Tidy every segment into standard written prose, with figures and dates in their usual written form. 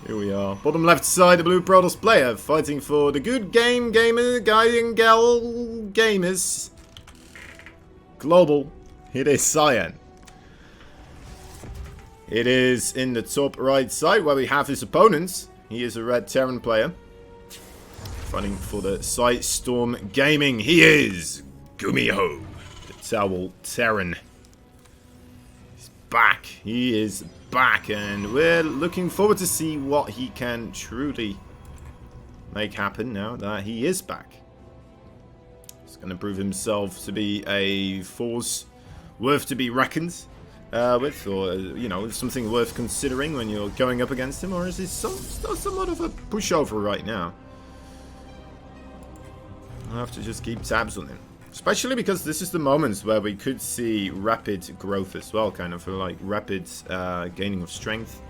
Here we are. Bottom left side, the blue Protoss player fighting for the good game gamer, guy and gal gamers. Global. It is CYAN. It is in the top right side where we have his opponents. He is a red Terran player. Fighting for the Storm Gaming. He is Gumiho, the Towel Terran. He's back. He is back, and we're looking forward to see what he can truly make happen now that he is back. He's going to prove himself to be a force worth to be reckoned with, or you know, something worth considering when you're going up against him, or is he somewhat of a pushover right now? I'll have to just keep tabs on him. Especially because this is the moments where we could see rapid growth as well, kind of like rapid gaining of strength.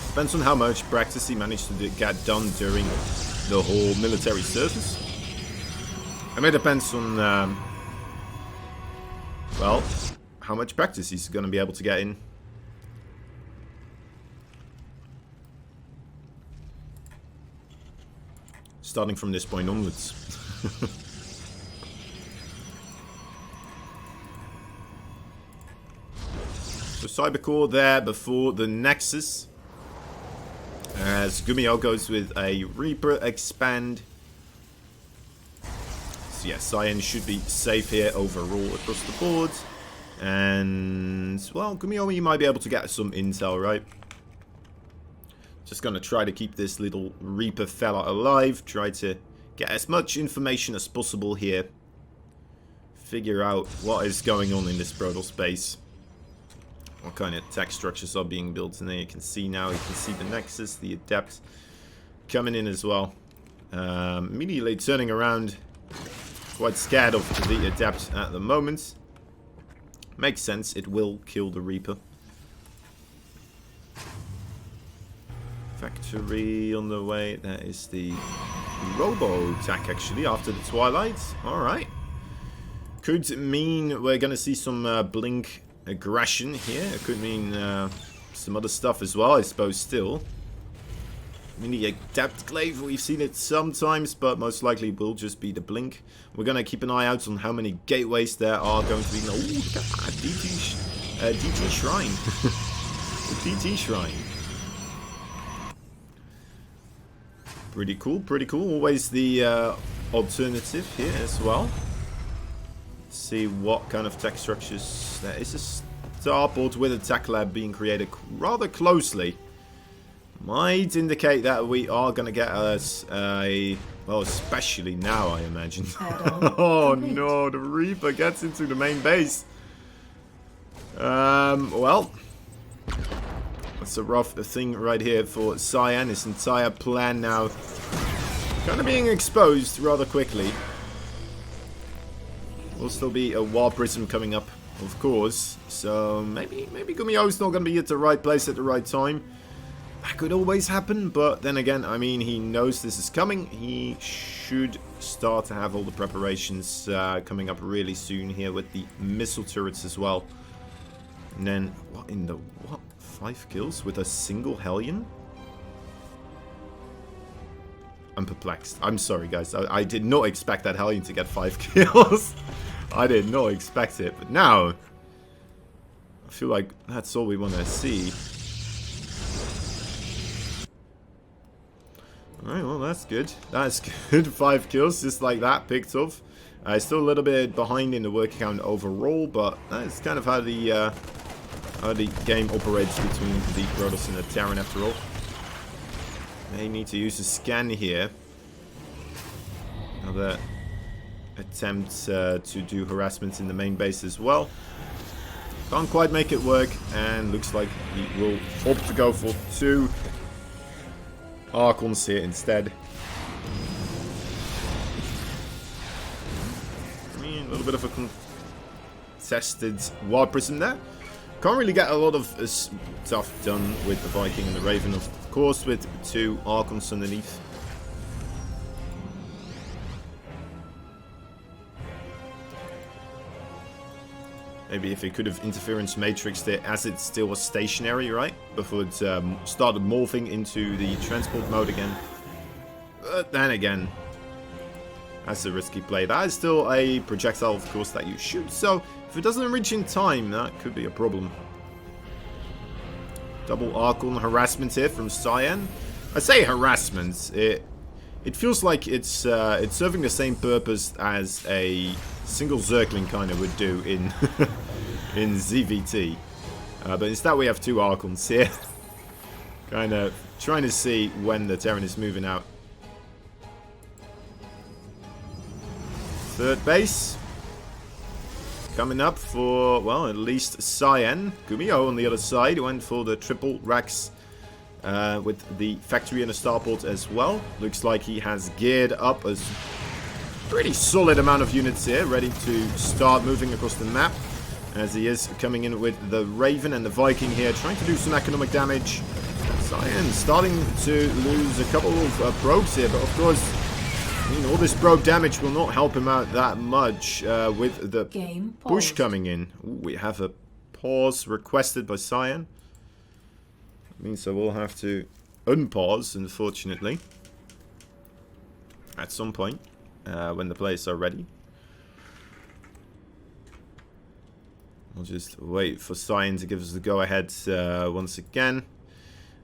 Depends on how much practice he managed to get done during the whole military service. And it depends on, well, how much practice he's going to be able to get in. Starting from this point onwards. So Cybercore there before the Nexus. As Gumiho goes with a Reaper expand. So yeah, CYAN should be safe here overall across the board. And, well, Gumiho, you might be able to get some intel, right? Just gonna try to keep this little Reaper fella alive. Try to get as much information as possible here. Figure out what is going on in this Protoss space. What kind of tech structures are being built in there. You can see now, you can see the Nexus, the Adept coming in as well. Immediately turning around. Quite scared of the Adept at the moment. Makes sense, it will kill the Reaper. Factory on the way. That is the Robo attack actually after the Twilight. Alright. Could mean we're going to see some Blink aggression here. It could mean some other stuff as well, I suppose, still. I mean, the Adept Glaive, we've seen it sometimes, but most likely will just be the Blink. We're going to keep an eye out on how many gateways there are going to be. Oh, look at that. DT Shrine. The DT Shrine. Pretty cool, pretty cool. Always the alternative here as well. Let's see what kind of tech structures. There is a starport with a tech lab being created rather closely. Might indicate that we are going to get us a... Well, especially now, I imagine. Oh no, the Reaper gets into the main base. Well... That's a rough thing right here for CYAN. His entire plan now kind of being exposed rather quickly. Will still be a War Prism coming up, of course. So maybe Gumiho's not going to be at the right place at the right time. That could always happen, but then again, I mean, he knows this is coming. He should start to have all the preparations coming up really soon here with the missile turrets as well. And then, what in the... what? 5 kills with a single Hellion? I'm perplexed. I'm sorry, guys. I did not expect that Hellion to get 5 kills. I did not expect it. But now, I feel like that's all we want to see. Alright, well, that's good. That's good. 5 kills, just like that, picked off. Still a little bit behind in the work count overall, but that's kind of how the game operates between the Protoss and the Terran after all. They need to use a scan here. Another attempt to do harassment in the main base as well. Can't quite make it work, and looks like he will opt to go for 2 Archons here instead. I mean, a little bit of a contested War Prism there. Can't really get a lot of stuff done with the Viking and the Raven, of course, with 2 Archons underneath. Maybe if it could have interference matrixed it as it still was stationary, right? Before it started morphing into the transport mode again. But then again, that's a risky play. That is still a projectile, of course, that you shoot. So if it doesn't reach in time, that could be a problem. Double Archon harassment here from CYAN. I say harassment. It feels like it's serving the same purpose as a single Zergling kind of would do in in ZVT. But instead we have two Archons here. Kind of trying to see when the Terran is moving out. Third base. Coming up for, well, at least CYAN. Gumiho on the other side went for the triple racks with the factory and a starport as well. Looks like he has geared up a pretty solid amount of units here, ready to start moving across the map. As he is coming in with the Raven and the Viking here, trying to do some economic damage. CYAN starting to lose a couple of probes here, but of course, I mean, all this probe damage will not help him out that much with the push coming in. Ooh, we have a pause requested by CYAN. That means I will have to unpause, unfortunately, at some point when the players are ready. I'll just wait for CYAN to give us the go-ahead once again.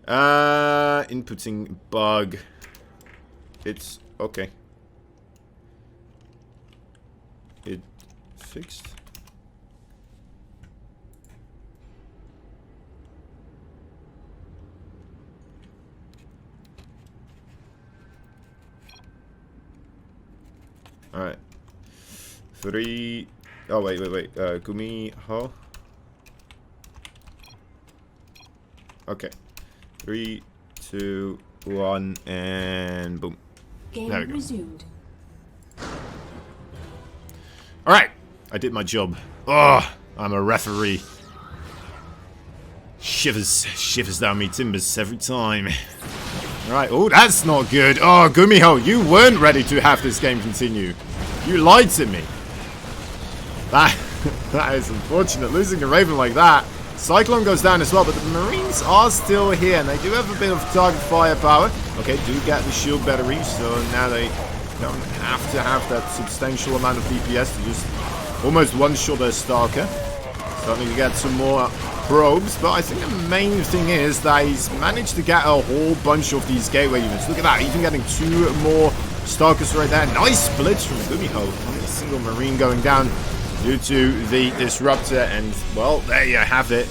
Inputting bug. It's okay. It fixed. Alright. 3. Oh, wait. Gumiho. Okay. 3, 2, 1, and boom. Game there we go. resumed. Alright. I did my job. Oh, I'm a referee. Shivers down me timbers every time. Alright, oh, that's not good. Oh, Gumiho, you weren't ready to have this game continue. You lied to me. That is unfortunate. Losing a Raven like that. Cyclone goes down as well, but the Marines are still here, and they do have a bit of target firepower. Okay, do get the shield battery, so now they don't have to have that substantial amount of DPS to just almost one-shot a Stalker. Starting to get some more probes, but I think the main thing is that he's managed to get a whole bunch of these gateway units. Look at that, even getting 2 more Stalkers right there. Nice splits from Gumiho. Only a single Marine going down due to the Disruptor, and, well, there you have it.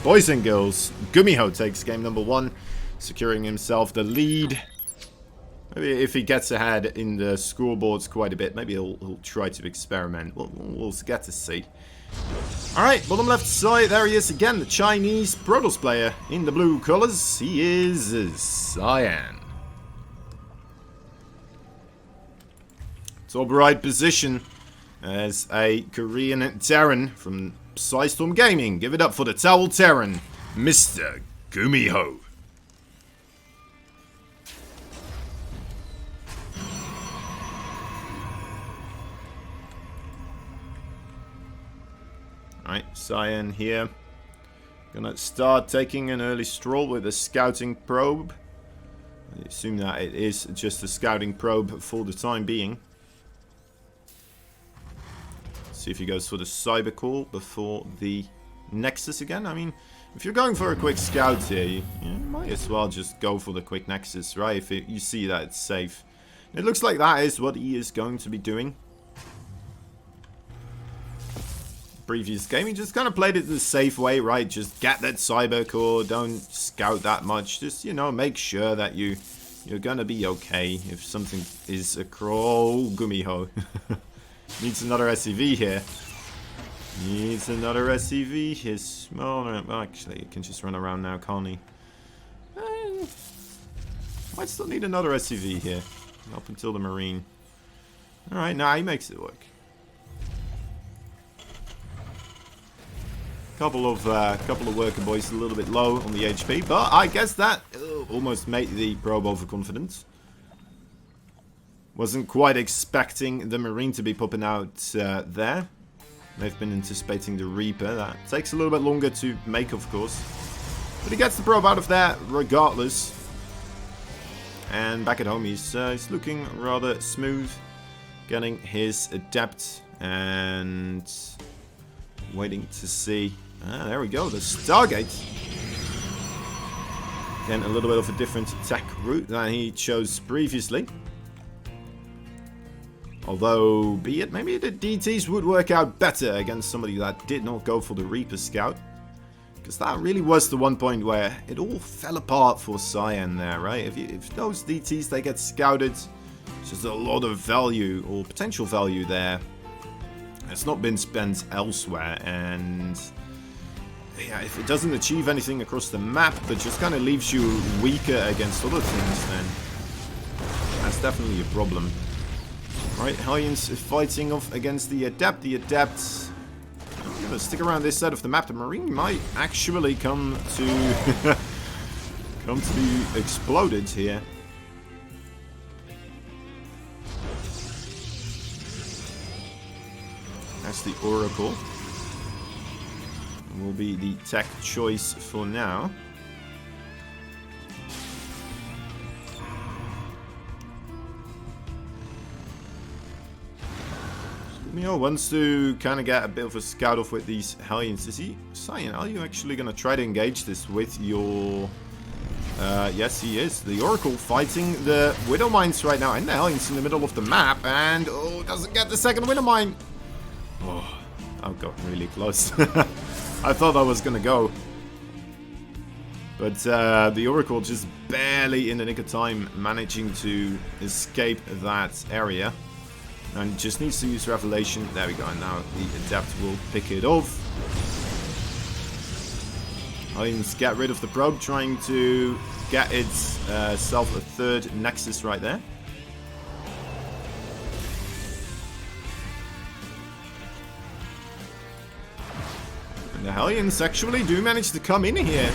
Boys and girls, Gumiho takes game number 1, securing himself the lead. Maybe if he gets ahead in the scoreboards quite a bit, maybe he'll try to experiment. We'll get to see. Alright, bottom left side, there he is again, the Chinese Protoss player in the blue colors. He is CYAN. Top right position as a Korean Terran from Psystorm Gaming. Give it up for the Towel Terran, Mr. Gumiho. Alright, CYAN here. Gonna start taking an early stroll with a scouting probe. I assume that it is just a scouting probe for the time being. See if he goes for the cyber call before the Nexus again. I mean, if you're going for a quick scout here, you might as well just go for the quick Nexus, right? If you see that it's safe. It looks like that is what he is going to be doing. Previous game, he just kind of played it the safe way, right? Just get that cyber core, don't scout that much. Just, you know, make sure that you're gonna be okay if something is a crawl. Gumiho. Needs another SCV here. Needs another SCV. His smaller. Well, actually, he can just run around now, can't he? Might still need another SCV here. Up until the Marine. Alright, nah, he makes it work. Couple of worker boys a little bit low on the HP, but I guess that almost made the probe overconfident. Wasn't quite expecting the Marine to be popping out there. They've been anticipating the Reaper. That takes a little bit longer to make, of course. But he gets the probe out of there regardless. And back at home, he's looking rather smooth. Getting his Adept and waiting to see. There we go, the Stargate. Again, a little bit of a different attack route than he chose previously. Although, be it, maybe the DTs would work out better against somebody that did not go for the Reaper Scout. Because that really was the one point where it all fell apart for CYAN there, right? If those DTs, they get scouted, there's just a lot of value, or potential value there. It's not been spent elsewhere, and yeah, if it doesn't achieve anything across the map, but just kind of leaves you weaker against other things, then that's definitely a problem. Right, Hellions fighting off against the Adept. The Adept, I'm gonna stick around this side of the map. The Marine might actually come to come to be exploded here. That's the Oracle. Will be the tech choice for now. Gumiho wants to kind of get a bit of a scout off with these Hellions. Is he? CYAN, are you actually going to try to engage this with your... yes, he is. The Oracle fighting the Widow Mines right now. And the Hellions in the middle of the map. And, oh, doesn't get the second Widow Mine. Oh, I got really close. I thought that was going to go. But the Oracle just barely in the nick of time managing to escape that area. And just needs to use Revelation. There we go. And now the Adept will pick it off. Hellions get rid of the probe, trying to get itself a third Nexus right there. And the Hellions actually do manage to come in here.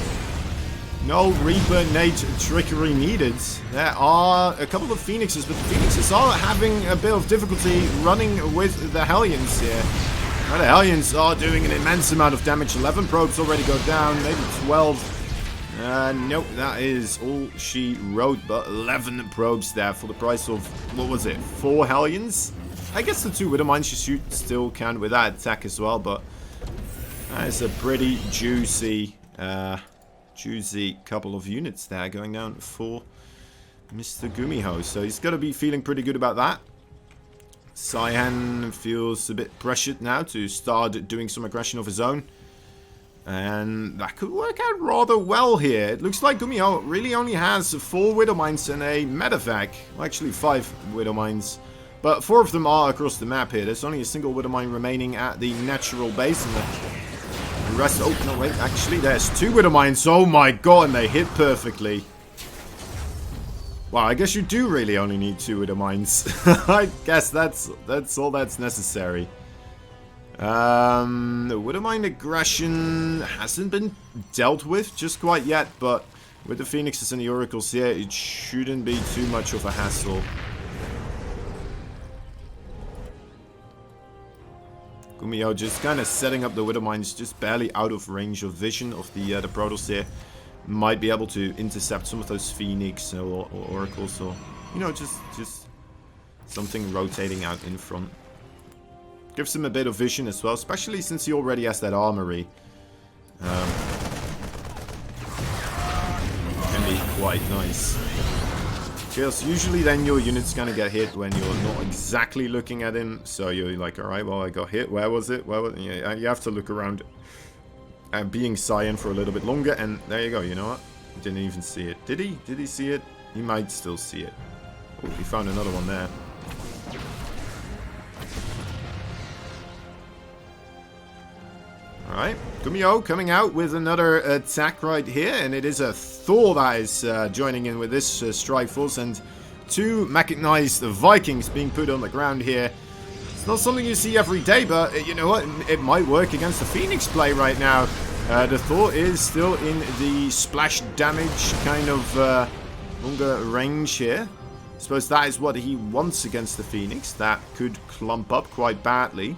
No Reaper Nate trickery needed. There are a couple of Phoenixes, but the Phoenixes are having a bit of difficulty running with the Hellions here. Now the Hellions are doing an immense amount of damage. 11 probes already go down, maybe 12. Nope, that is all she wrote, but 11 probes there for the price of, what was it, 4 Hellions? I guess the 2 Widow Mines you shoot still count with that attack as well, but that is a pretty juicy couple of units there going down for Mr. Gumiho. So he's got to be feeling pretty good about that. CYAN feels a bit pressured now to start doing some aggression of his own. And that could work out rather well here. It looks like Gumiho really only has 4 Widow Mines and a medevac. Well, actually 5 Widow Mines. But 4 of them are across the map here. There's only a single Widow Mine remaining at the natural base. And the rest... Oh, no, wait. Actually, there's 2 Widow Mines. Oh my god, and they hit perfectly. Well, I guess you do really only need 2 Widow Mines. I guess that's all that's necessary. The Widow Mine aggression hasn't been dealt with just quite yet, but with the Phoenixes and the Oracles here, it shouldn't be too much of a hassle. Gumiho just kind of setting up the Widow Mines just barely out of range of vision of the Protoss here. Might be able to intercept some of those Phoenix or Oracles, or, you know, just something rotating out in front. Gives him a bit of vision as well, especially since he already has that armory. Can be quite nice. Because usually then your unit's gonna get hit when you're not exactly looking at him. So you're like, alright, well, I got hit. Where was it? Where was it? Yeah, you have to look around. Being CYAN for a little bit longer, and there you go. You know what? Didn't even see it. Did he? Did he see it? He might still see it. Oh, he found another one there. Alright, Gumiho coming out with another attack right here, and it is a Thor that is joining in with this strike force, and 2 mechanized Vikings being put on the ground here. It's not something you see every day, but you know what? It might work against the Phoenix play right now. The Thor is still in the splash damage kind of longer range here. I suppose that is what he wants against the Phoenix. That could clump up quite badly.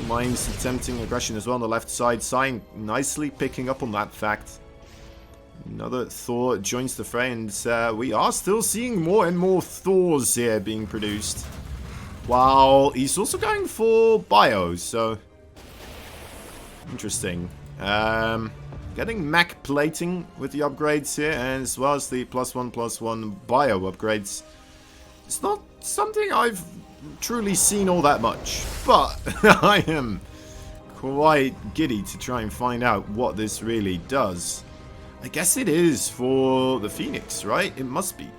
Mines attempting aggression as well on the left side. CYAN nicely picking up on that fact. Another Thor joins the fray, and we are still seeing more and more Thors here being produced. While he's also going for bios, so interesting. Getting mech plating with the upgrades here, and as well as the +1/+1 bio upgrades. It's not something I've truly seen all that much, but I am quite giddy to try and find out what this really does. I guess it is for the Phoenix, right? It must be.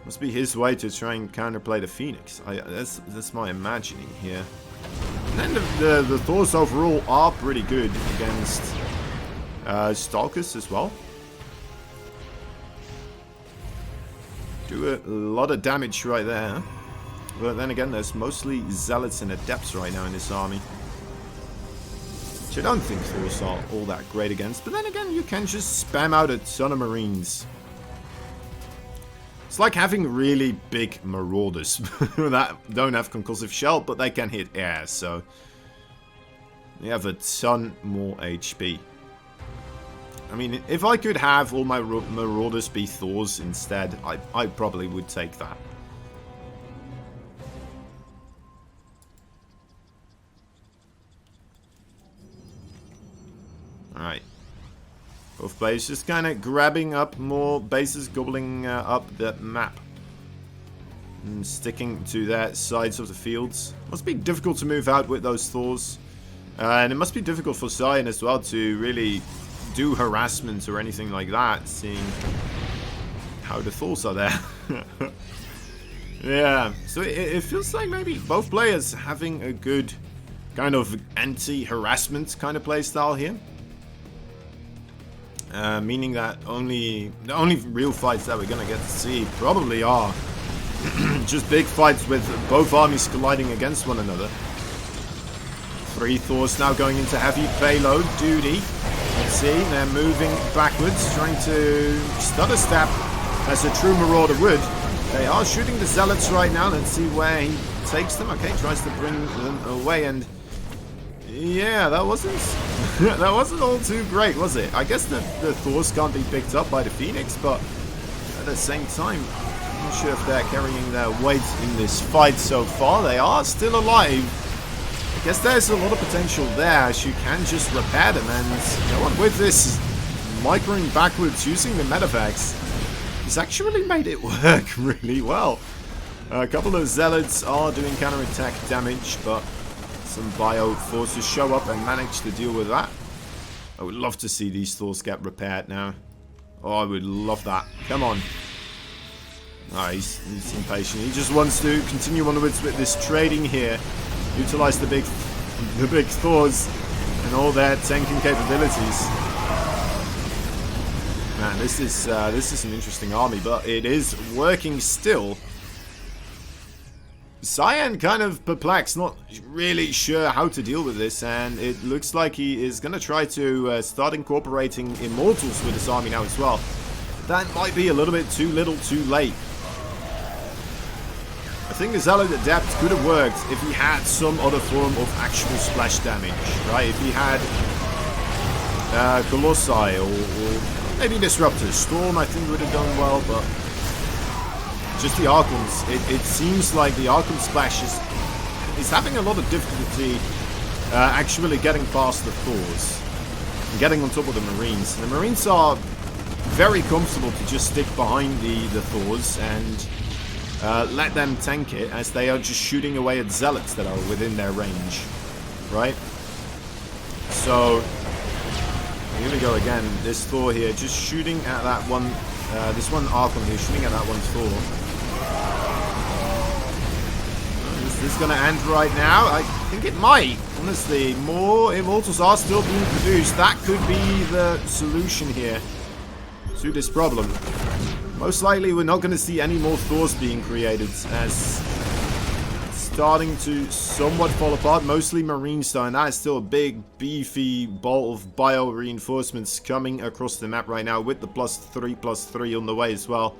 Must be his way to try and counterplay the Phoenix. That's my imagining here. And then the Thors overall are pretty good against Stalkers as well. Do a lot of damage right there. But then again, there's mostly Zealots and Adepts right now in this army. Which I don't think Thors are all that great against. But then again, you can just spam out a ton of Marines. It's like having really big Marauders that don't have Concussive Shell, but they can hit air, so they have a ton more HP. I mean, if I could have all my Marauders be Thors instead, I probably would take that. Alright. Both players just kind of grabbing up more bases, gobbling up that map. And sticking to their sides of the fields. Must be difficult to move out with those Thors. And it must be difficult for CYAN as well to really do harassment or anything like that, seeing how the Thors are there. Yeah, so it feels like maybe both players having a good kind of anti-harassment kind of playstyle here. Meaning that the only real fights that we're gonna get to see probably are just big fights with both armies colliding against one another. 3 Thors now going into heavy payload duty. Let's see, they're moving backwards, trying to stutter step as a true Marauder would. They are shooting the Zealots right now. Let's see where he takes them. Okay, tries to bring them away, and yeah, that wasn't that wasn't all too great, was it? I guess the Thors can't be picked up by the Phoenix, but at the same time, I'm not sure if they're carrying their weight in this fight so far. They are still alive. I guess there's a lot of potential there, as you can just repair them, and you know what, with this microing backwards using the medevacs, it's actually made it work really well. A couple of Zealots are doing counterattack damage, but some bio forces show up and manage to deal with that. I would love to see these Thors get repaired now. Oh, I would love that. Come on. Oh, he's impatient. He just wants to continue onwards with this trading here. Utilize the big Thors and all their tanking capabilities. Man, this is an interesting army, but it is working still. CYAN kind of perplexed, not really sure how to deal with this, and it looks like he is going to try to start incorporating Immortals with his army now as well. That might be a little bit too little too late. I think the Zealot Adept could have worked if he had some other form of actual splash damage, right? If he had Colossi or maybe Disruptors. Storm I think would have done well, but just the Archons. It seems like the Archon splash is having a lot of difficulty actually getting past the Thors and getting on top of the Marines. The Marines are very comfortable to just stick behind the Thors and let them tank it, as they are just shooting away at Zealots that are within their range, right? So here we go again. This Thor here just shooting at that one. This one Archon here shooting at that one Thor. Is this gonna end right now? I think it might. Honestly, more Immortals are still being produced. That could be the solution here to this problem. Most likely we're not going to see any more Thors being created, as it's starting to somewhat fall apart. Mostly Marines though, and that is still a big beefy ball of bio reinforcements coming across the map right now, with the +3/+3 on the way as well.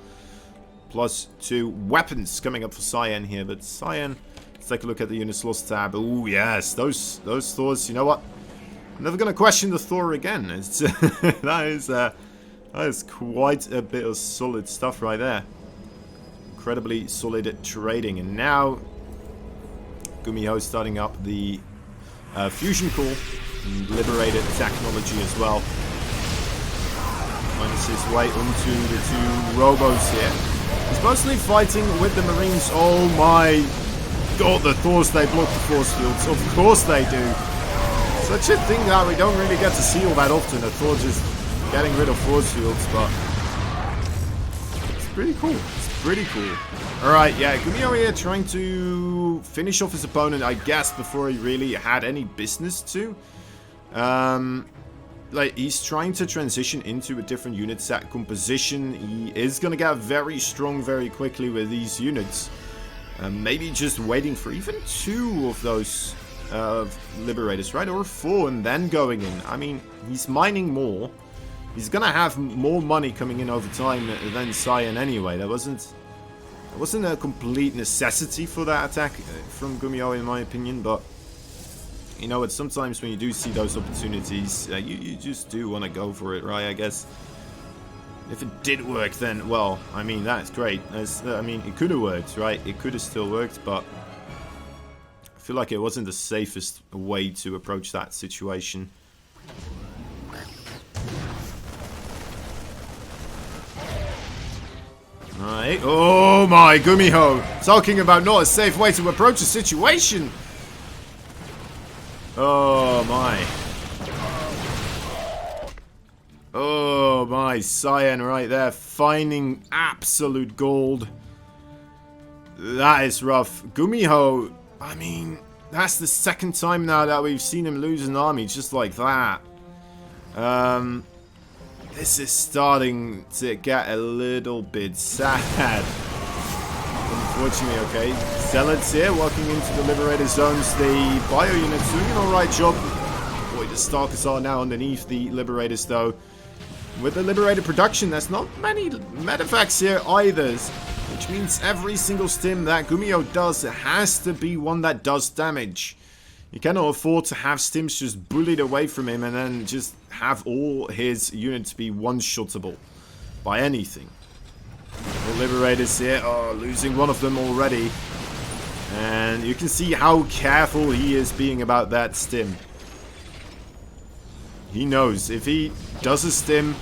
+2 weapons coming up for CYAN here, but CYAN Let's take a look at the units lost tab. Oh yes, those Thors. You know what? I'm never gonna question the Thor again. It's that is quite a bit of solid stuff right there. Incredibly solid trading, and now Gumiho starting up the fusion core, and liberated technology as well. Finds his way onto the two robos here. He's mostly fighting with the Marines. Oh my god, the Thors, they block the force fields. Of course they do. Such a thing that we don't really get to see all that often. A Thor just getting rid of force fields, but it's pretty cool. It's pretty cool. Alright, yeah, Gumiho here trying to finish off his opponent, I guess, before he really had any business to. Like, he's trying to transition into a different unit set composition. He is going to get very strong very quickly with these units. Maybe just waiting for even 2 of those Liberators, right? Or 4 and then going in. I mean, he's mining more. He's going to have more money coming in over time than CYAN anyway. That wasn't a complete necessity for that attack from Gumiho, in my opinion, but you know what, sometimes when you do see those opportunities, you just do want to go for it, right? I guess if it did work, then, well, I mean, that's great. I mean, it could have worked, right? It could have still worked, but I feel like it wasn't the safest way to approach that situation. Alright. Oh my, Gumiho! Talking about not a safe way to approach a situation! Oh my. Oh my, CYAN right there, finding absolute gold. That is rough. Gumiho, I mean, that's the second time now that we've seen him lose an army just like that. This is starting to get a little bit sad. Unfortunately, okay. Zealots here walking into the liberated zones. The bio units doing an alright job. Boy, the Stalkers are now underneath the Liberators though. With the liberated production, there's not many medevacts here either. Which means every single stim that Gumiho does has to be one that does damage. You cannot afford to have stims just bullied away from him and then just have all his units be one-shottable by anything. The Liberators here are losing one of them already. And you can see how careful he is being about that stim. He knows if he does a stim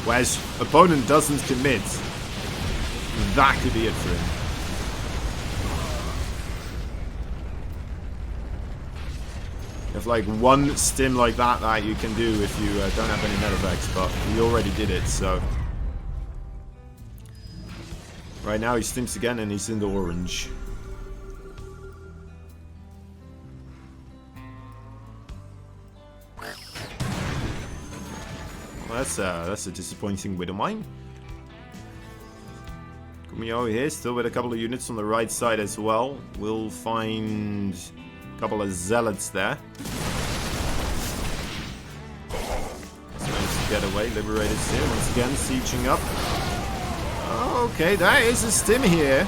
where his opponent doesn't commit, that could be it for him. You have like one stim like that you can do if you don't have any medevacts, but he already did it, so. Right now he stims again and he's in the orange. Well, that's a disappointing bit of mine. Gumiho here, still with a couple of units on the right side as well. We'll find a couple of zealots there. Let's manage to get away. Liberators here once again, sieging up. Okay, that is a stim here.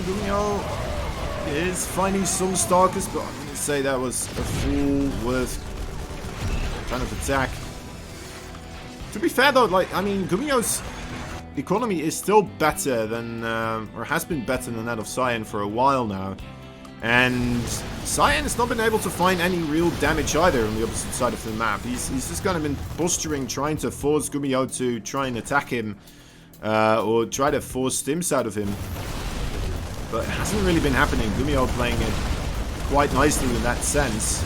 Gumiho is finding some Stalkers, but I'm going to say that was a full worth kind of attack. To be fair though, like, I mean, Gumiho's economy is still better than, or has been better than that of CYAN for a while now. And CYAN has not been able to find any real damage either on the opposite side of the map. He's just kind of been posturing, trying to force Gumiho to try and attack him, or try to force stims out of him. But it hasn't really been happening. Gumiho playing it quite nicely in that sense.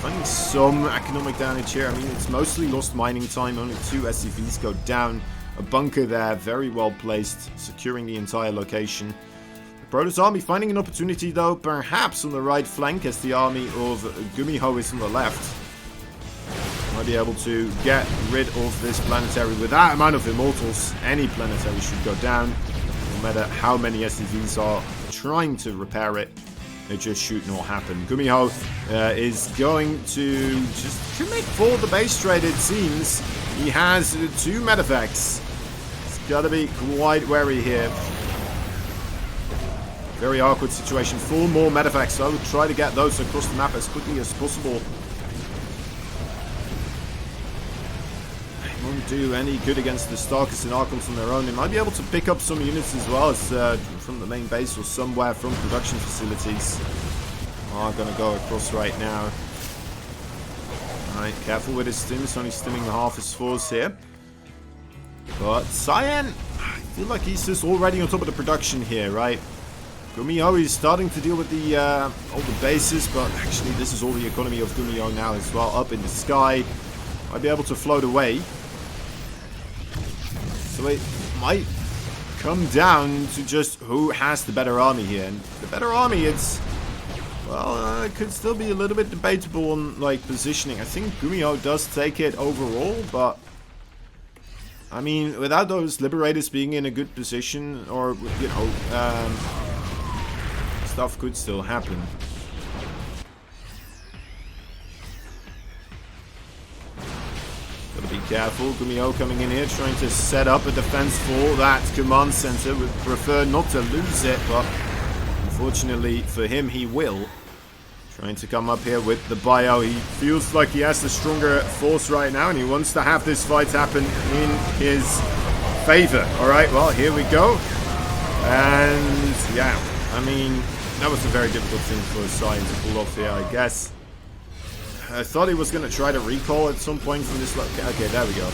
Finding some economic damage here. I mean, it's mostly lost mining time. Only 2 SCVs go down. A bunker there, very well placed, securing the entire location. The Protoss army finding an opportunity though, perhaps on the right flank, as the army of Gumiho is on the left. Might be able to get rid of this planetary with that amount of immortals. Any planetary should go down, no matter how many SCVs are trying to repair it. It just should not happen. Gumiho is going to just commit for the base trade, it seems. He has 2 medevacts. He's Gotta be quite wary here. Very awkward situation. 4 more medevacts, so I would try to get those across the map as quickly as possible. It won't do any good against the Starkers and Archons on their own. They might be able to pick up some units as well as from the main base or somewhere from production facilities. Are gonna go across right now. Alright, careful with his stims, only stimming half his force here. But CYAN, I feel like he's just already on top of the production here, right? Gumiho is starting to deal with the all the bases, but actually this is all the economy of Gumiho now as well. Up in the sky, might be able to float away. So it might come down to just who has the better army here. And the better army, it's, well, it could still be a little bit debatable on like positioning. I think Gumiho does take it overall, but I mean, without those Liberators being in a good position, or you know, stuff could still happen. Gotta be careful. Gumiho coming in here, trying to set up a defense for that command center. Would prefer not to lose it, but unfortunately for him, he will. Trying to come up here with the bio. He feels like he has the stronger force right now, and he wants to have this fight happen in his favor. Alright, well, here we go. And yeah, I mean, that was a very difficult thing for CYAN to pull off here, I guess. I thought he was going to try to recall at some point from this. Okay, there we go.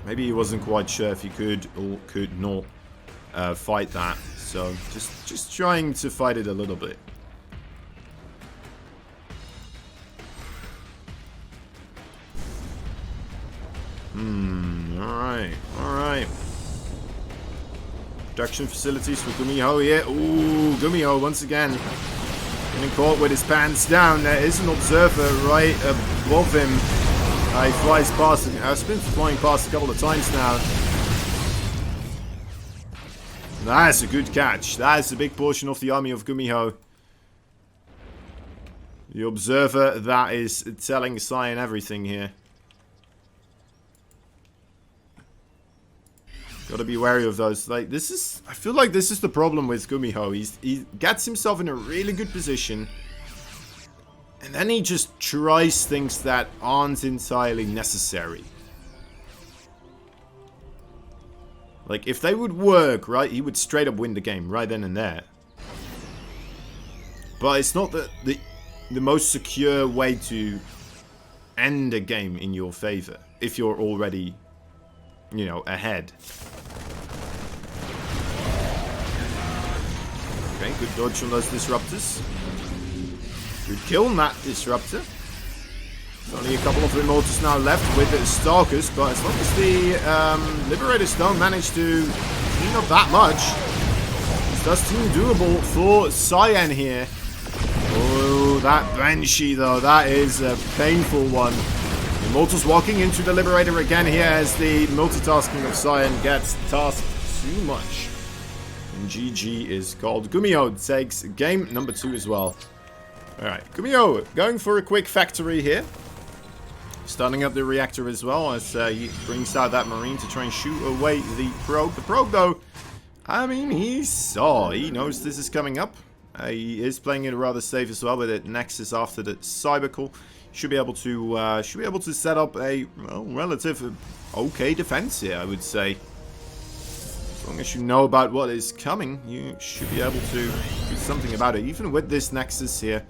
Maybe he wasn't quite sure if he could or could not fight that. So just trying to fight it a little bit. Alright. Production facilities for Gumiho here. Ooh, Gumiho once again getting caught with his pants down. There is an observer right above him. He flies past. I've been flying past a couple of times now. That's a good catch. That is a big portion of the army of Gumiho. The observer that is telling CYAN everything here. Gotta be wary of those. Like, this is, I feel like this is the problem with Gumiho. He gets himself in a really good position, and then he just tries things that aren't entirely necessary. Like, if they would work, right, he would straight up win the game right then and there. But it's not the most secure way to end a game in your favor if you're already, you know, ahead. Okay, good dodge on those disruptors. Good kill on that disruptor. There's only a couple of Immortals now left with the Stalkers, but as long as the Liberators don't manage to clean up that much, this does seem doable for CYAN here. Oh, that Banshee though, that is a painful one. Immortals walking into the Liberator again here as the multitasking of CYAN gets tasked too much. And GG is called. Gumiho takes game number 2 as well. Alright, Gumiho going for a quick factory here. Starting up the reactor as well as he brings out that Marine to try and shoot away the probe. The probe though, I mean, he knows this is coming up. He is playing it rather safe as well with it. Nexus after the Cybercle. Should be able to set up a, well, relative okay defense here, I would say. As long as you know about what is coming, you should be able to do something about it. Even with this Nexus here,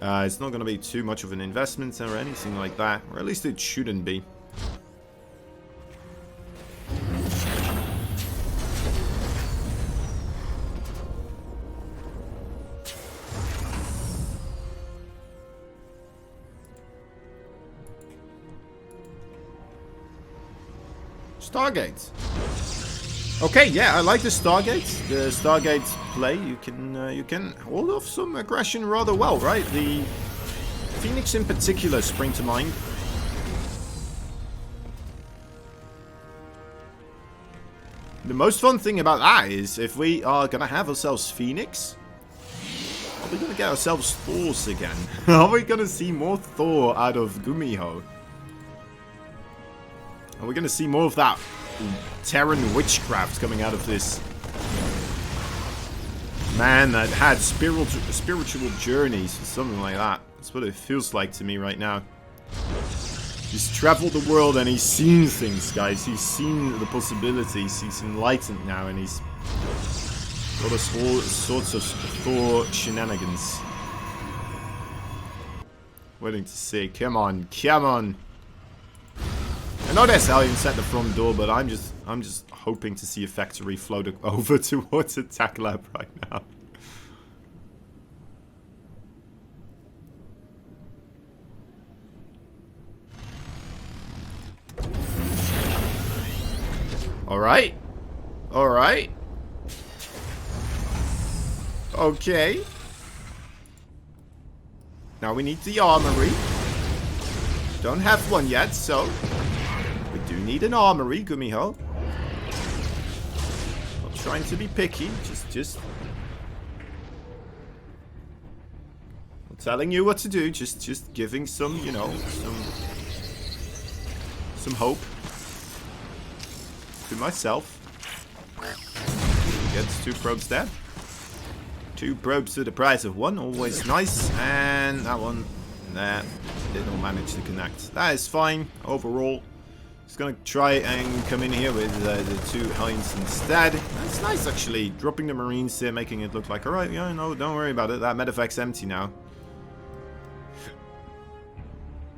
it's not going to be too much of an investment or anything like that, or at least it shouldn't be. Stargates. Okay, yeah, I like the Stargates. The Stargates play, you can hold off some aggression rather well, right? The Phoenix in particular spring to mind. The most fun thing about that is if we are gonna have ourselves Phoenix, are we gonna get ourselves Thors again? Are we gonna see more Thor out of Gumiho? Are we going to see more of that Terran witchcraft coming out of this man that had spiritual journeys or something like that? That's what it feels like to me right now. He's traveled the world and he's seen things, guys. He's seen the possibilities. He's enlightened now, and he's got us all sorts of Thor shenanigans. Waiting to see. Come on, come on. I know there's aliens at the front door, but I'm just hoping to see a factory float over towards a tech lab right now. Alright. Alright. Okay. Now we need the armory. Don't have one yet, so we do need an armory, Gumiho. Not trying to be picky, just not telling you what to do, just giving some, you know, some hope to myself. Gets 2 probes there. 2 probes to the price of 1, always nice. And that one, that didn't manage to connect. That is fine overall. Just gonna try and come in here with the 2 Hellions instead. That's nice actually, dropping the Marines here, making it look like, alright, yeah, no, don't worry about it. That medevac's empty now.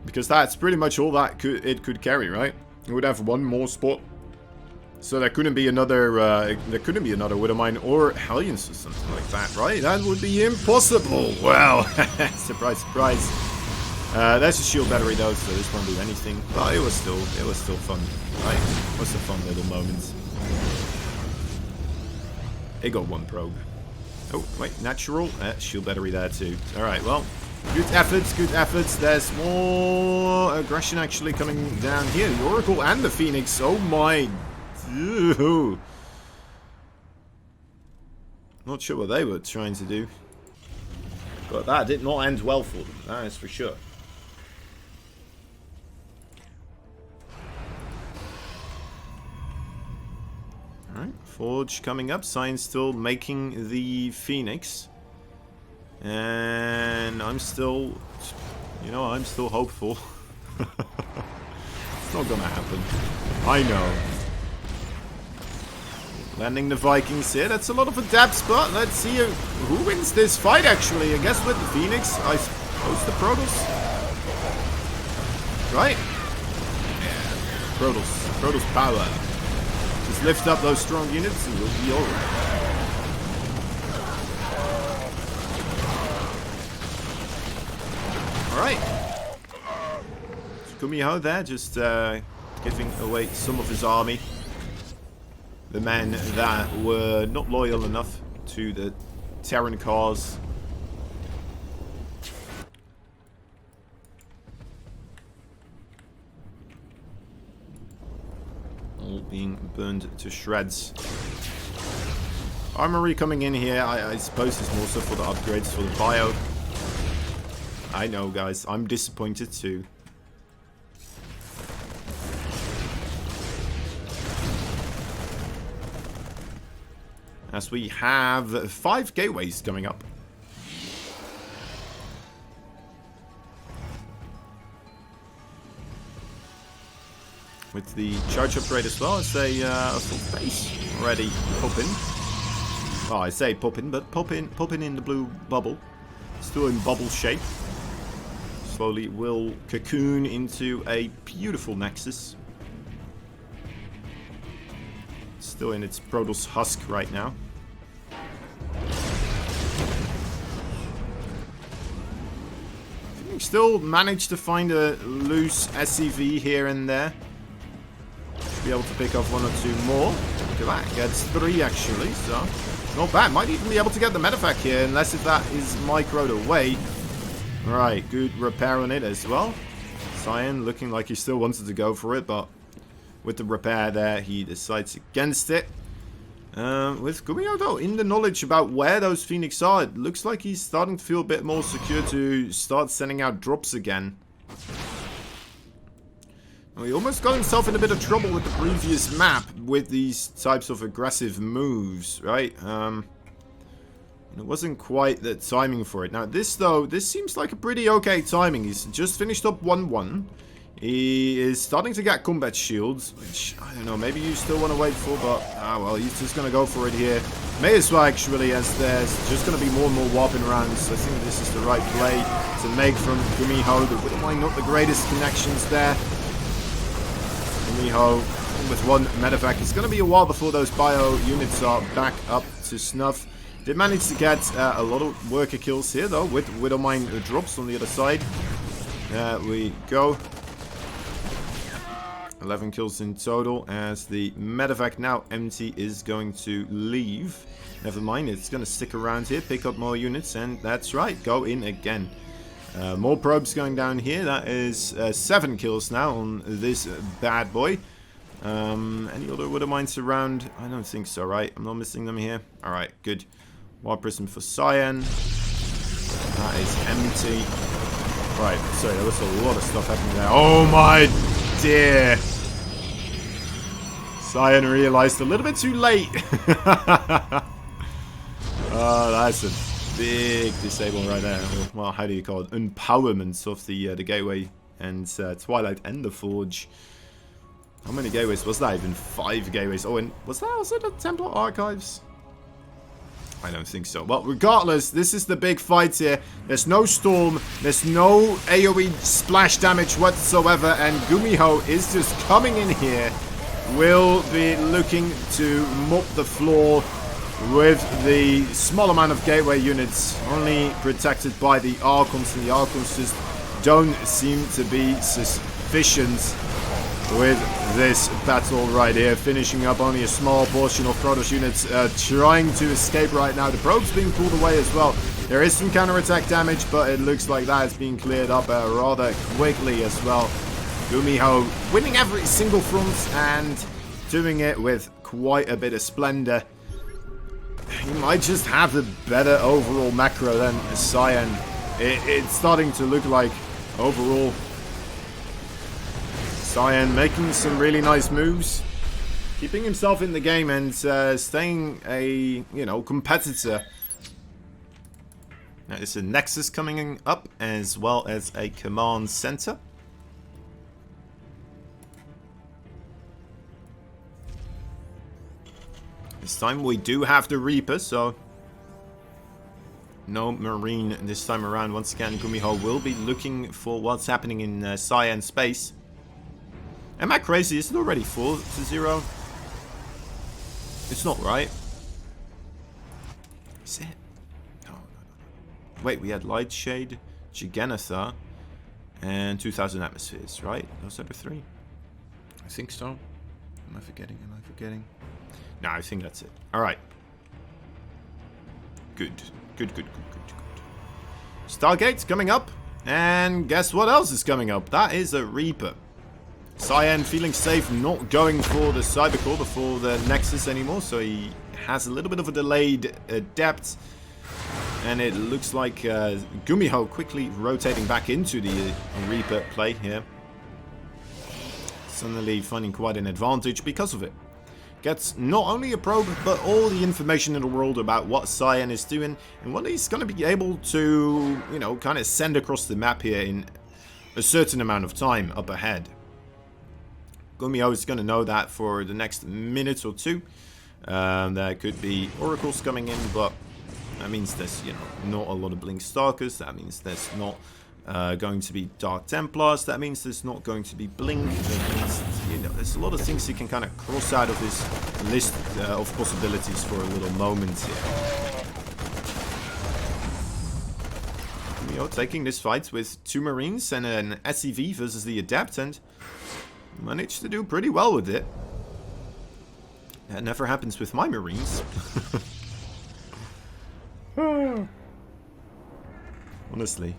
Because that's pretty much all that it could carry, right? It would have 1 more spot. So there couldn't be another Widowmine or Hellions or something like that, right? That would be impossible. Wow. Surprise, surprise. There's a shield battery though, so this won't do anything. But it was still fun, right? It was a fun little moment. It got 1 probe. Oh, wait, natural. Shield battery there too. Alright, well, good efforts, good efforts. There's more aggression actually coming down here. The Oracle and the Phoenix. Oh my. Ew. Not sure what they were trying to do. But that did not end well for them, that is for sure. Alright, Forge coming up. CYAN still making the Phoenix. And I'm still, you know, I'm still hopeful. It's not gonna happen. I know. Landing the Vikings here. That's a lot of adapts, but let's see who wins this fight, actually. I guess with the Phoenix, I suppose the Protoss. Right? Yeah. Protoss power. Just lift up those strong units and we'll be alright. Alright. Gumiho there, just giving away some of his army. The men that were not loyal enough to the Terran cause. All being burned to shreds. Armory coming in here, I suppose is more so for the upgrades for the bio. I know, guys, I'm disappointed too. As we have 5 gateways coming up. With the charge upgrade as well as a full base already popping. Oh, I say popping, but popping in the blue bubble. Still in bubble shape. Slowly will cocoon into a beautiful nexus. Still in its Protoss husk right now. Still managed to find a loose SCV here and there. Should be able to pick off 1 or 2 more. Look at that, gets 3 actually, so not bad. Might even be able to get the medevac here, unless if that is microed away. Right, good repair on it as well. CYAN looking like he still wanted to go for it, but with the repair there, he decides against it. With Gumiho though, in the knowledge about where those Phoenix are, it looks like he's starting to feel a bit more secure to start sending out drops again. He almost got himself in a bit of trouble with the previous map with these types of aggressive moves, right? It wasn't quite the timing for it. Now this though, this seems like a pretty okay timing. He's just finished up 1-1. He is starting to get combat shields, which, I don't know, maybe you still want to wait for, but, well, he's just going to go for it here. May as well, actually, as there's just going to be more and more warping rounds. I think this is the right play to make from Gumiho. The Widowmine, not the greatest connections there. Gumiho with one medevac. It's going to be a while before those bio units are back up to snuff. Did manage to get a lot of worker kills here, though, with Widowmine drops on the other side. There we go. 11 kills in total, as the medevac now empty is going to leave. Never mind, it's going to stick around here, pick up more units, and that's right, go in again. More probes going down here. That is 7 kills now on this bad boy. Any other Widowmines around? I don't think so, right? I'm not missing them here. Alright, good. War Prism for CYAN. That is empty. Right, sorry, there was a lot of stuff happening there. Oh my dear! CYAN realized a little bit too late. Oh, that's a big disable right there. Well, how do you call it? Empowerment of the Gateway and Twilight and the Forge. How many gateways was that? Even 5 gateways. Oh, and was it the Templar Archives? I don't think so. Well, regardless, this is the big fight here. There's no storm. There's no AoE splash damage whatsoever. And Gumiho is just coming in here. Will be looking to mop the floor with the small amount of gateway units. Only protected by the Archons. And the Archons just don't seem to be sufficient with this battle right here, finishing up only a small portion of Protoss units trying to escape right now. The probes being pulled away as well. There is some counterattack damage, but it looks like that is being cleared up rather quickly as well. Gumiho winning every single front and doing it with quite a bit of splendor. He might just have the better overall macro than CYAN. It's starting to look like overall CYAN making some really nice moves, keeping himself in the game and staying a, competitor. Now there's a Nexus coming up as well as a command center. This time we do have the Reaper, so no Marine this time around. Once again, Gumiho will be looking for what's happening in CYAN space. Am I crazy? Is it already 4-0? It's not, right? Is it? No. Wait, we had Lightshade, Giganatha, and 2000 Atmospheres, right? Those are the 3? I think so. Am I forgetting? No, I think that's it. Alright. Good. Stargate's coming up. And guess what else is coming up? That is a Reaper. CYAN feeling safe, not going for the Cybercore before the Nexus anymore, so he has a little bit of a delayed depth. And it looks like Gumiho quickly rotating back into the Reaper play here. Suddenly finding quite an advantage because of it. Gets not only a probe, but all the information in the world about what CYAN is doing and what he's going to be able to, kind of send across the map here in a certain amount of time up ahead. Gumiho is going to know that for the next minute or two. There could be oracles coming in, but that means there's, not a lot of Blink Stalkers. That means there's not going to be Dark Templars. That means there's not going to be Blink. That means, there's a lot of things he can kind of cross out of his list of possibilities for a little moment here. Gumiho taking this fight with 2 Marines and an SEV versus the Adept, and managed to do pretty well with it. That never happens with my Marines. Honestly.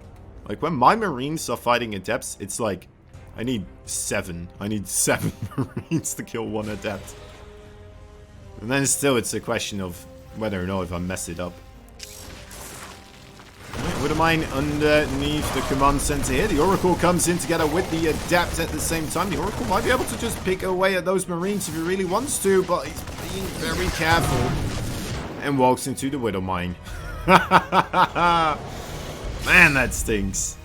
Like, when my Marines are fighting Adepts, it's like, I need 7. I need 7 Marines to kill 1 Adept. And then still, it's a question of whether or not if I mess it up. Widowmine underneath the command center here. The Oracle comes in together with the Adept at the same time. The Oracle might be able to just pick away at those Marines if he really wants to, but he's being very careful and walks into the Widowmine. Man, that stinks.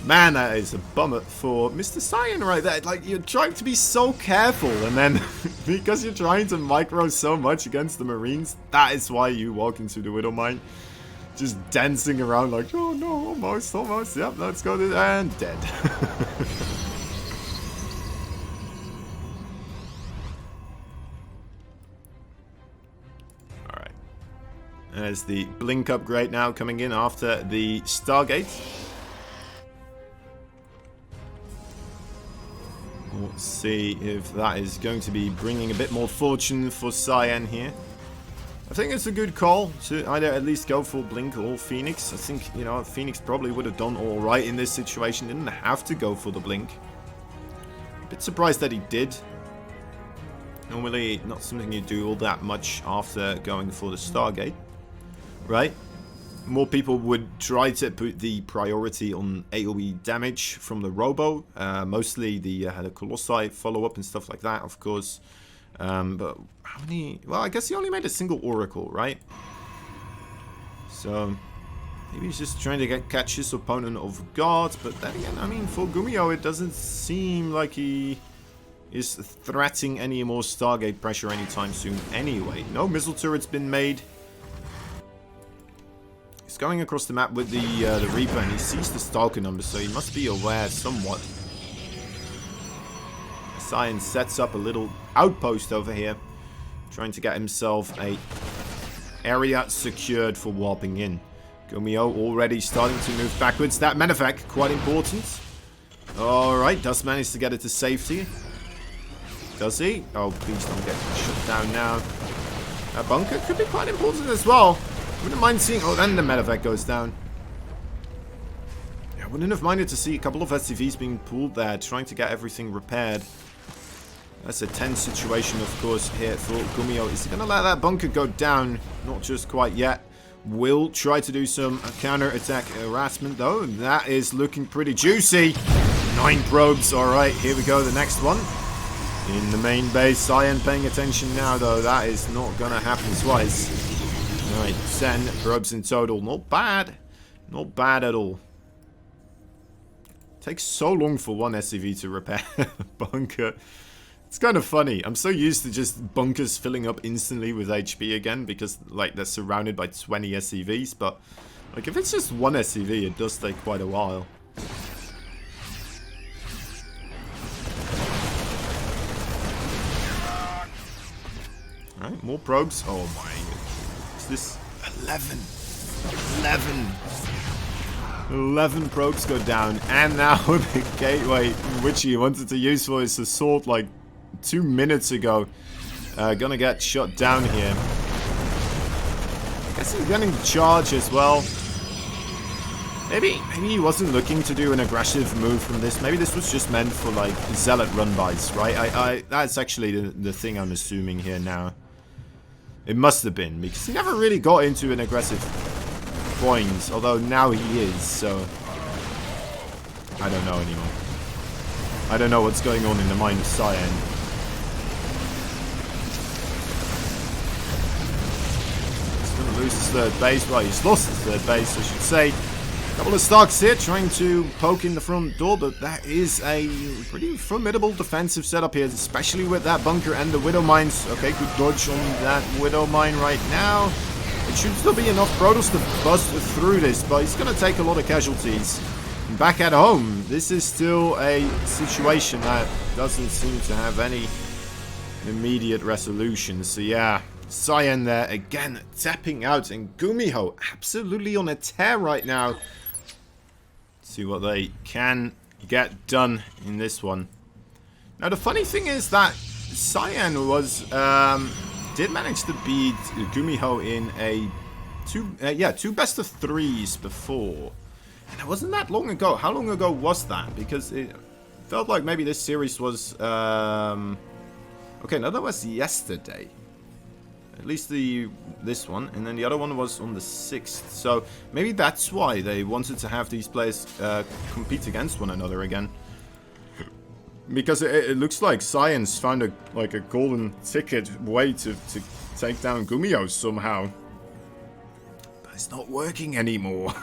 Man, that is a bummer for Mr. CYAN right there. Like, you're trying to be so careful, and then because you're trying to micro so much against the Marines, that is why you walk into the Widowmine. Just dancing around like, oh no, almost, almost. Yep, let's go to and dead. Alright. There's the blink upgrade now coming in after the Stargate. Let's see if that is going to be bringing a bit more fortune for CYAN here. I think it's a good call to either at least go for Blink or Phoenix. I think, you know, Phoenix probably would have done alright in this situation. Didn't have to go for the Blink. A bit surprised that he did. Normally not something you do all that much after going for the Stargate. Right? More people would try to put the priority on AoE damage from the Robo. Mostly the Colossi follow-up and stuff like that, of course. But how many... Well, I guess he only made a single Oracle, right? So, maybe he's just trying to catch his opponent off guard. But then again, I mean, for Gumiho, it doesn't seem like he is threatening any more Stargate pressure anytime soon anyway. No missile turret's been made. He's going across the map with the Reaper, and he sees the Stalker number, so he must be aware somewhat. CYAN sets up a little outpost over here, trying to get himself a area secured for warping in. Gumiho already starting to move backwards. That medevac, quite important. Alright, does manage to get it to safety. Does he? Oh, please don't get shut down now. That bunker could be quite important as well. Wouldn't mind seeing... Oh, then the medevac goes down. I wouldn't have minded to see a couple of SCVs being pulled there, trying to get everything repaired. That's a tense situation, of course, here for Gumiho. Is he going to let that bunker go down? Not just quite yet. Will try to do some counter-attack harassment, though. That is looking pretty juicy. 9 probes. Alright, here we go. The next one. In the main base. CYAN paying attention now, though. That is not going to happen twice. Alright, 10 probes in total. Not bad. Not bad at all. Takes so long for one SCV to repair a bunker. It's kind of funny. I'm so used to just bunkers filling up instantly with HP again because, like, they're surrounded by 20 SCVs. But, like, if it's just one SCV, it does take quite a while. Alright, more probes. Oh my. This 11 probes go down, and now the gateway which he wanted to use for his assault like 2 minutes ago gonna get shot down here. I guess he's getting the charge as well. Maybe he wasn't looking to do an aggressive move from this. Maybe this was just meant for like zealot run-bys, right? That's actually the thing I'm assuming here now. It must have been, because he never really got into an aggressive point, although now he is, so... I don't know anymore. I don't know what's going on in the mind of CYAN. He's going to lose his third base. Well, he's lost his third base, I should say. Couple of Starks here trying to poke in the front door, but that is a pretty formidable defensive setup here, especially with that bunker and the Widow Mines. Okay, good dodge on that Widow Mine right now. It should still be enough Protoss to bust through this, but he's going to take a lot of casualties. And back at home, this is still a situation that doesn't seem to have any immediate resolution. So yeah, CYAN there again tapping out, and Gumiho absolutely on a tear right now. See what they can get done in this one. Now the funny thing is that CYAN was did manage to beat Gumiho in a two best of threes before, and it wasn't that long ago. How long ago was that? Because it felt like maybe this series was okay. No, that was yesterday. At least this one. And then the other one was on the 6th. So maybe that's why they wanted to have these players compete against one another again. Because it looks like CYAN's found a golden ticket way to take down Gumiho somehow. But it's not working anymore.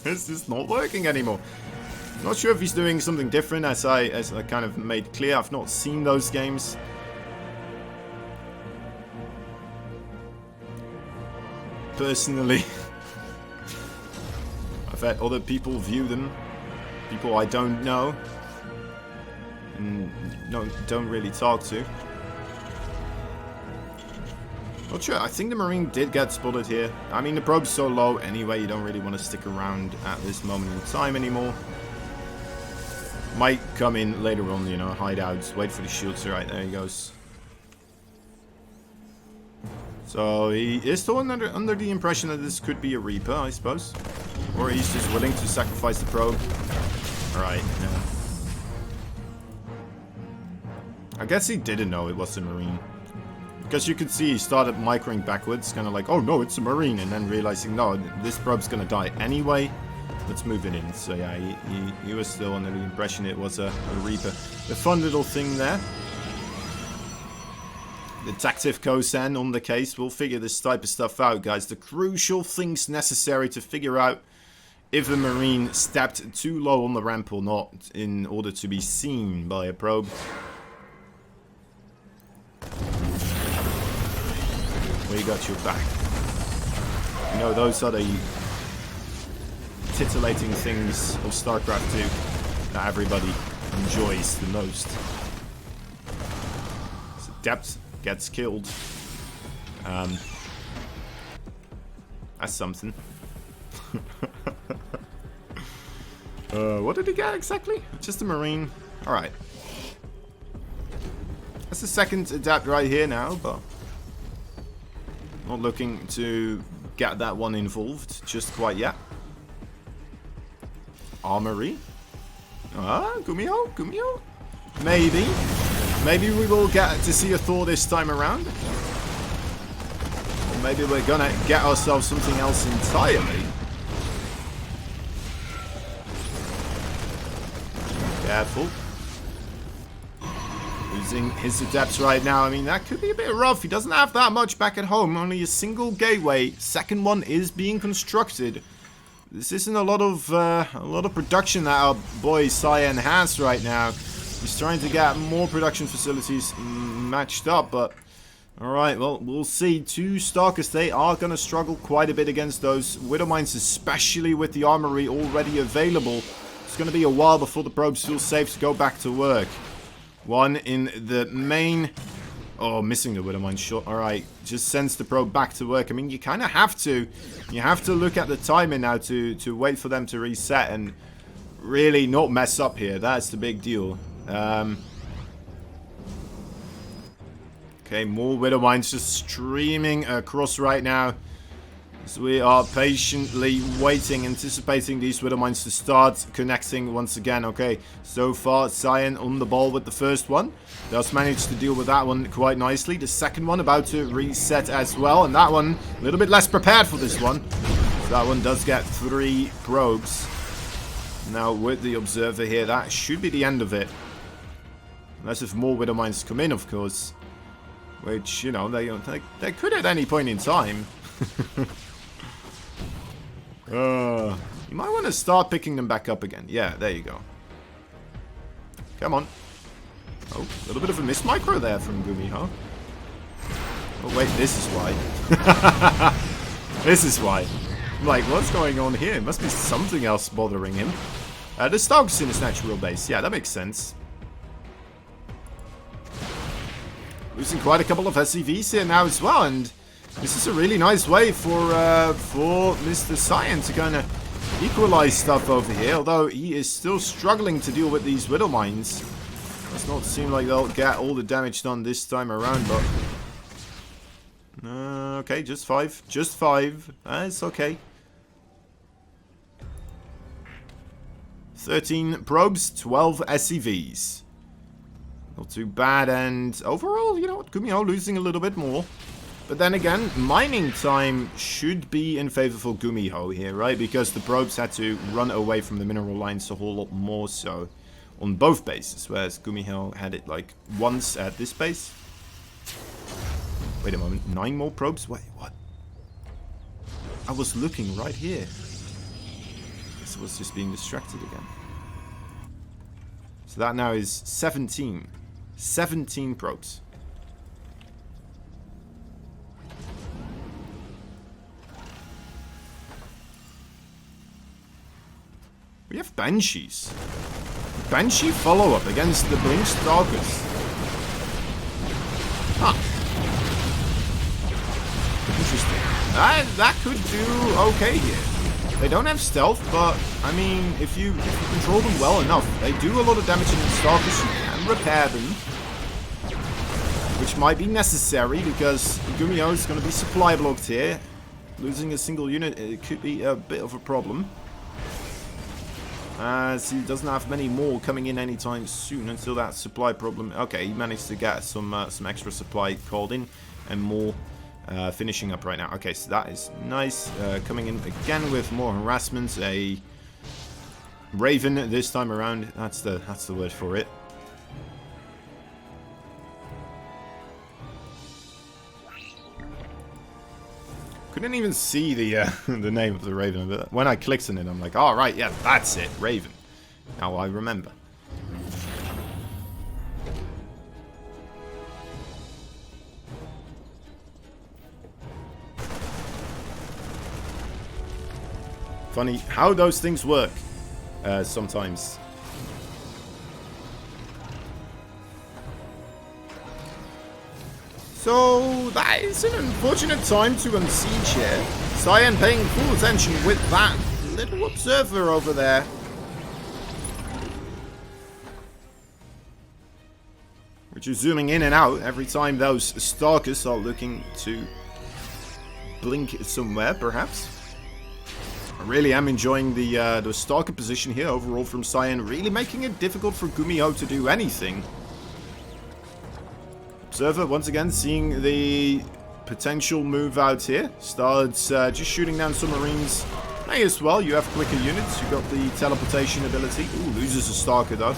It's just not working anymore. Not sure if he's doing something different, as I kind of made clear. I've not seen those games. Personally, I've had other people view them, people I don't know, and don't really talk to. Not sure. I think the Marine did get spotted here. I mean, the probe's so low anyway, you don't really want to stick around at this moment in time anymore. Might come in later on, you know, hideouts. Wait for the shields. Right, there he goes. So he is still under the impression that this could be a Reaper, I suppose. Or he's just willing to sacrifice the probe. Alright, yeah. I guess he didn't know it was a Marine. Because you could see he started microing backwards, kind of like, oh no, it's a Marine. And then realizing, no, this probe's gonna die anyway. Let's move it in. So yeah, he was still under the impression it was a Reaper. The fun little thing there. Detective Kozan on the case. We'll figure this type of stuff out, guys. The crucial things necessary to figure out if a Marine stepped too low on the ramp or not in order to be seen by a probe. We got your back. You know, those are the titillating things of StarCraft 2 that everybody enjoys the most. So depth gets killed. That's something. What did he get exactly? Just a Marine. Alright. That's the second adapt right here now, but not looking to get that one involved just quite yet. Armory. Ah, Gumiho? Maybe. Maybe we will get to see a Thor this time around. Or maybe we're gonna get ourselves something else entirely. Careful. Losing his adepts right now. I mean, that could be a bit rough. He doesn't have that much back at home. Only a single gateway. Second one is being constructed. This isn't a lot of production that our boy CYAN has right now. He's trying to get more production facilities matched up, but alright, well, we'll see. Two Stalkers, they are going to struggle quite a bit against those Widow Mines, especially with the armory already available. It's going to be a while before the probes feel safe to go back to work. One in the main... Oh, missing the Widow Mine shot. Alright, just sends the probe back to work. I mean, you kind of have to. You have to look at the timer now to wait for them to reset and really not mess up here. That's the big deal. Okay, more Widow Mines just streaming across right now. So we are patiently waiting, anticipating these Widow Mines to start connecting once again. Okay, so far CYAN on the ball with the first one. Does manage to deal with that one quite nicely. The second one about to reset as well. And that one a little bit less prepared for this one. So that one does get 3 probes. Now with the Observer here, that should be the end of it. Unless if more Widow Mines come in, of course. Which, you know, they could at any point in time. You might want to start picking them back up again. Yeah, there you go. Come on. Oh, a little bit of a miss micro there from Gumiho. Oh, wait, this is why. This is why. I'm like, what's going on here? Must be something else bothering him. The Stalk's in his natural base. Yeah, that makes sense. Losing quite a couple of SCVs here now as well, and this is a really nice way for Mr. CYAN to kind of equalize stuff over here, although he is still struggling to deal with these Widow Mines. Does not seem like they'll get all the damage done this time around, but... okay, just 5. Just 5. It's okay. 13 probes, 12 SCVs. Not too bad, and overall, you know what, Gumiho losing a little bit more. But then again, mining time should be in favor for Gumiho here, right? Because the probes had to run away from the mineral lines a whole lot more so on both bases, whereas Gumiho had it like once at this base. Wait a moment, 9 more probes? Wait, what? I was looking right here. This was just being distracted again. So that now is 17. 17 probes. We have Banshees. Banshee follow-up against the Blink Stalkers. Huh. Interesting. That could do okay here. They don't have stealth, but, I mean, if you control them well enough, they do a lot of damage in the Stalkers. You can repair them. Which might be necessary, because Gumiho is going to be supply blocked here. Losing a single unit, it could be a bit of a problem. As he doesn't have many more coming in anytime soon until that supply problem. Okay, he managed to get some extra supply called in and more finishing up right now. Okay, so that is nice. Coming in again with more harassment. A Raven this time around. That's the word for it. Couldn't even see the the name of the Raven, but when I clicked on it, I'm like, all right, yeah, that's it, Raven. Now I remember. Funny how those things work sometimes. So that is an unfortunate time to unsiege here. CYAN paying full attention with that little observer over there. Which is zooming in and out every time those Stalkers are looking to blink somewhere, perhaps. I really am enjoying the Stalker position here overall from CYAN, really making it difficult for Gumiho to do anything. Observer, once again, seeing the potential move out here. Starts just shooting down submarines. May as well, you have quicker units. You've got the teleportation ability. Ooh, loses a Stalker, though.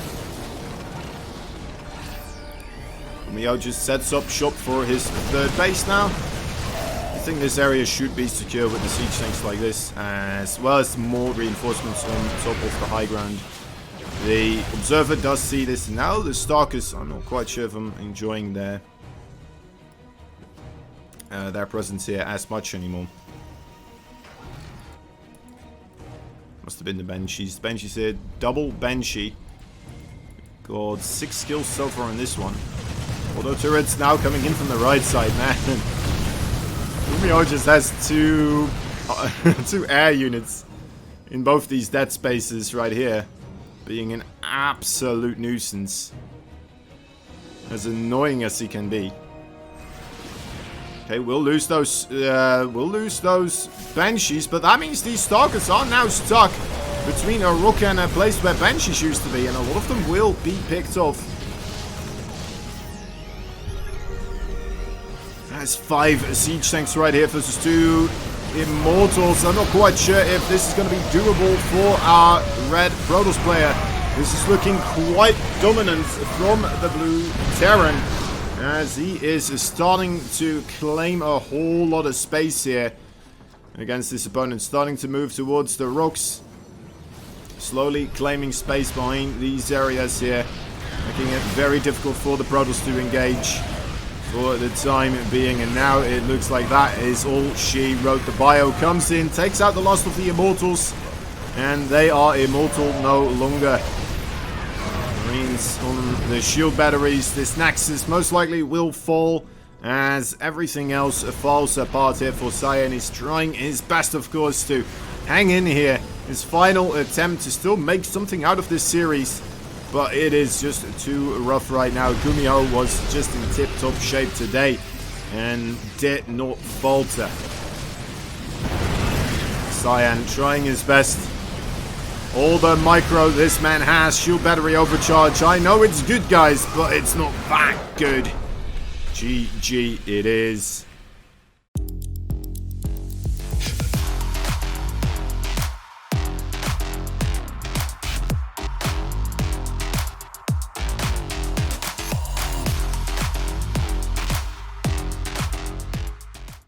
Gumiho just sets up shop for his third base now. I think this area should be secure with the siege tanks like this, as well as more reinforcements on top of the high ground. The observer does see this now. The Stalkers, I'm not quite sure if I'm enjoying their presence here as much anymore. Must have been the Banshees. Banshees here, double Banshee. Got 6 skills so far on this one. Auto turrets now coming in from the right side, man. Gumiho just has two air units in both these dead spaces right here. Being an absolute nuisance. As annoying as he can be. Okay, we'll lose those Banshees, but that means these Stalkers are now stuck between a rock and a place where Banshees used to be, and a lot of them will be picked off. That's 5 siege tanks right here versus 2 Immortals. I'm not quite sure if this is going to be doable for our red Protoss player. This is looking quite dominant from the blue Terran, as he is starting to claim a whole lot of space here against this opponent. Starting to move towards the rocks. Slowly claiming space behind these areas here. Making it very difficult for the Protoss to engage for the time being, and now it looks like that is all she wrote. The bio comes in, takes out the last of the Immortals, and they are immortal no longer. Marines on the shield batteries. This Nexus most likely will fall as everything else falls apart here for CYAN. He's trying his best, of course, to hang in here. His final attempt to still make something out of this series. But it is just too rough right now. Gumiho was just in tip-top shape today and did not falter. CYAN trying his best. All the micro this man has. Shield battery overcharge. I know it's good, guys, but it's not that good. GG it is.